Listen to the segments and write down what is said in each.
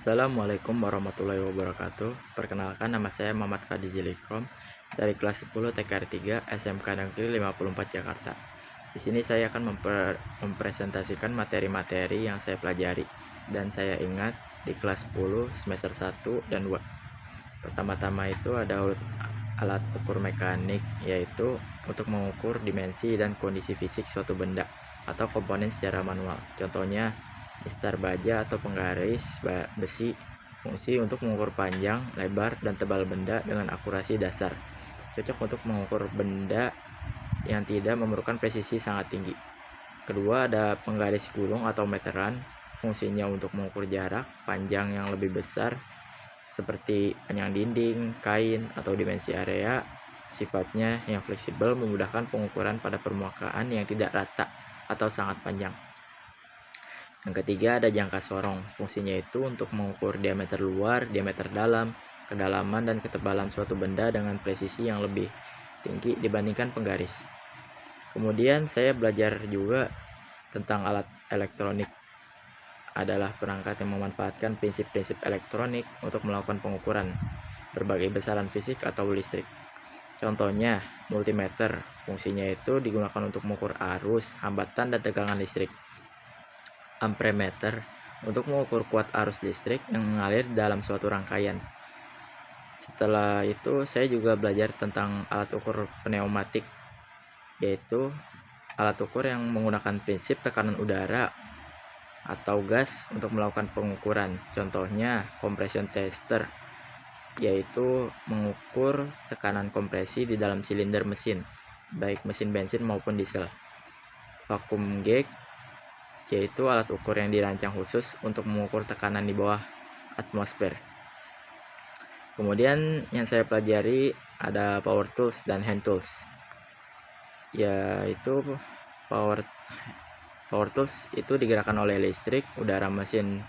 Assalamualaikum warahmatullahi wabarakatuh. Perkenalkan, nama saya Muhammad Fadi Zilikrom dari kelas 10 TKR 3 SMK Negeri 54 Jakarta. Di sini saya akan mempresentasikan materi-materi yang saya pelajari dan saya ingat di kelas 10 semester 1 dan 2. Pertama-tama itu ada alat ukur mekanik, yaitu untuk mengukur dimensi dan kondisi fisik suatu benda atau komponen secara manual. Contohnya mistar baja atau penggaris besi, fungsi untuk mengukur panjang, lebar, dan tebal benda dengan akurasi dasar. Cocok untuk mengukur benda yang tidak memerlukan presisi sangat tinggi. Kedua, ada penggaris gulung atau meteran, fungsinya untuk mengukur jarak panjang yang lebih besar seperti panjang dinding, kain, atau dimensi area. Sifatnya yang fleksibel, memudahkan pengukuran pada permukaan yang tidak rata atau sangat panjang. Yang ketiga, ada jangka sorong. Fungsinya itu untuk mengukur diameter luar, diameter dalam, kedalaman, dan ketebalan suatu benda dengan presisi yang lebih tinggi dibandingkan penggaris. Kemudian saya belajar juga tentang alat elektronik. Adalah perangkat yang memanfaatkan prinsip-prinsip elektronik untuk melakukan pengukuran berbagai besaran fisik atau listrik. Contohnya, multimeter. Fungsinya itu digunakan untuk mengukur arus, hambatan, dan tegangan listrik. Amperemeter untuk mengukur kuat arus listrik yang mengalir dalam suatu rangkaian. Setelah itu saya juga belajar tentang alat ukur pneumatik, yaitu alat ukur yang menggunakan prinsip tekanan udara atau gas untuk melakukan pengukuran. Contohnya compression tester, yaitu mengukur tekanan kompresi di dalam silinder mesin, baik mesin bensin maupun diesel. Vacuum gauge, yaitu alat ukur yang dirancang khusus untuk mengukur tekanan di bawah atmosfer. Kemudian yang saya pelajari ada power tools dan hand tools, yaitu power tools itu digerakkan oleh listrik, udara, mesin,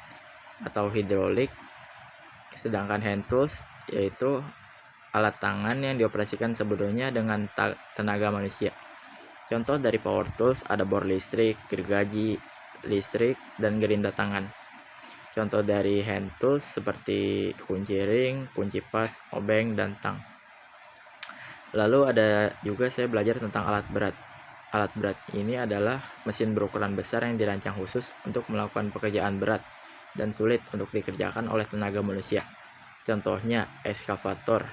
atau hidrolik. Sedangkan hand tools yaitu alat tangan yang dioperasikan sebetulnya dengan tenaga manusia. Contoh dari power tools ada bor listrik, gergaji listrik, dan gerinda tangan. Contoh dari hand tools seperti kunci ring, kunci pas, obeng, dan tang. Lalu ada juga saya belajar tentang alat berat. Alat berat ini adalah mesin berukuran besar yang dirancang khusus untuk melakukan pekerjaan berat dan sulit untuk dikerjakan oleh tenaga manusia. Contohnya ekskavator,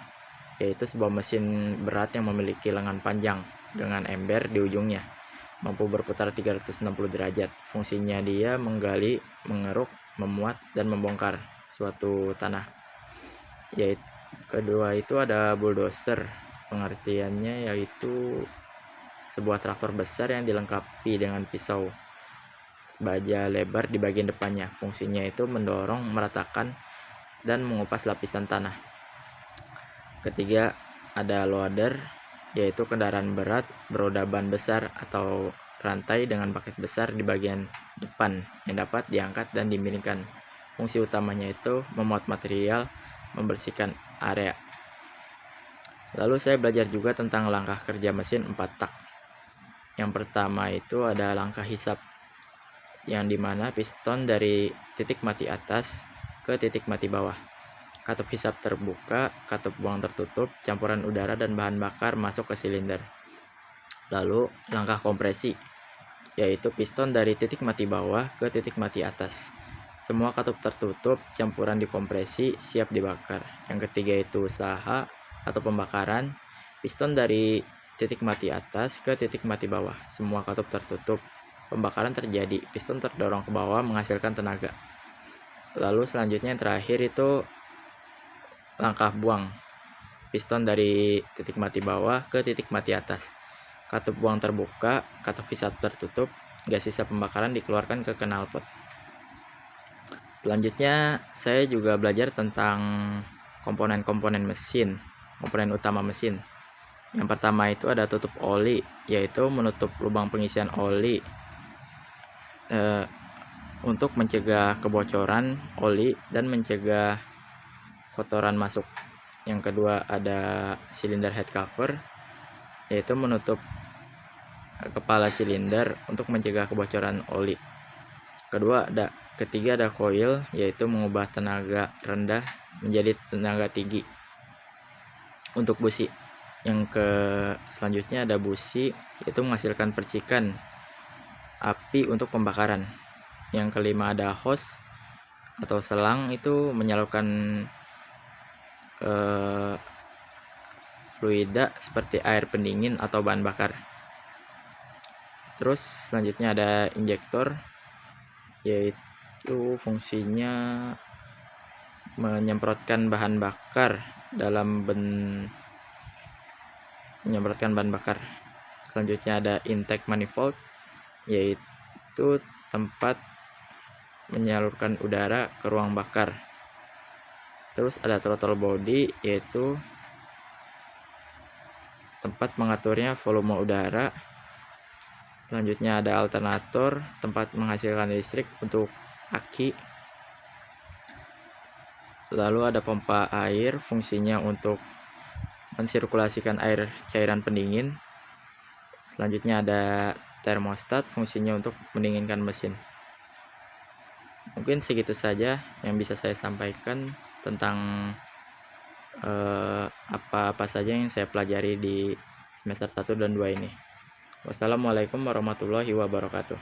yaitu sebuah mesin berat yang memiliki lengan panjang dengan ember di ujungnya, mampu berputar 360 derajat. Fungsinya dia menggali, mengeruk, memuat, dan membongkar suatu tanah. Yaitu kedua itu ada bulldozer. Pengertiannya yaitu sebuah traktor besar yang dilengkapi dengan pisau baja lebar di bagian depannya. Fungsinya itu mendorong, meratakan, dan mengupas lapisan tanah. Ketiga, ada loader, yaitu kendaraan berat beroda ban besar atau rantai dengan paket besar di bagian depan yang dapat diangkat dan dimiringkan. Fungsi utamanya itu memuat material, membersihkan area. Lalu saya belajar juga tentang langkah kerja mesin 4 tak. Yang pertama itu ada langkah hisap, yang dimana piston dari titik mati atas ke titik mati bawah. Katup hisap terbuka, katup buang tertutup, campuran udara dan bahan bakar masuk ke silinder. Lalu langkah kompresi, yaitu piston dari titik mati bawah ke titik mati atas. Semua katup tertutup, campuran dikompresi, siap dibakar. Yang ketiga itu usaha atau pembakaran, piston dari titik mati atas ke titik mati bawah. Semua katup tertutup, pembakaran terjadi, piston terdorong ke bawah menghasilkan tenaga. Lalu selanjutnya yang terakhir itu langkah buang, piston dari titik mati bawah ke titik mati atas. Katup buang terbuka, katup hisap tertutup, gas sisa pembakaran dikeluarkan ke knalpot. Selanjutnya saya juga belajar tentang komponen-komponen mesin, komponen utama mesin. Yang pertama itu ada tutup oli, yaitu menutup lubang pengisian oli untuk mencegah kebocoran oli dan mencegah kotoran masuk. Yang kedua ada silinder head cover, yaitu menutup kepala silinder untuk mencegah kebocoran oli. Kedua ada ketiga ada coil, yaitu mengubah tenaga rendah menjadi tenaga tinggi untuk busi. Yang selanjutnya ada busi, yaitu menghasilkan percikan api untuk pembakaran. Yang kelima ada hose atau selang, itu menyalurkan fluida seperti air pendingin atau bahan bakar. Terus selanjutnya ada injektor, yaitu fungsinya menyemprotkan bahan bakar Selanjutnya ada intake manifold, yaitu tempat menyalurkan udara ke ruang bakar. Terus ada throttle body, yaitu tempat mengaturnya volume udara. Selanjutnya ada alternator, tempat menghasilkan listrik untuk aki. Lalu ada pompa air, fungsinya untuk mensirkulasikan air cairan pendingin. Selanjutnya ada termostat, fungsinya untuk mendinginkan mesin. Mungkin segitu saja yang bisa saya sampaikan tentang apa-apa saja yang saya pelajari di semester 1 dan 2 ini. Wassalamualaikum warahmatullahi wabarakatuh.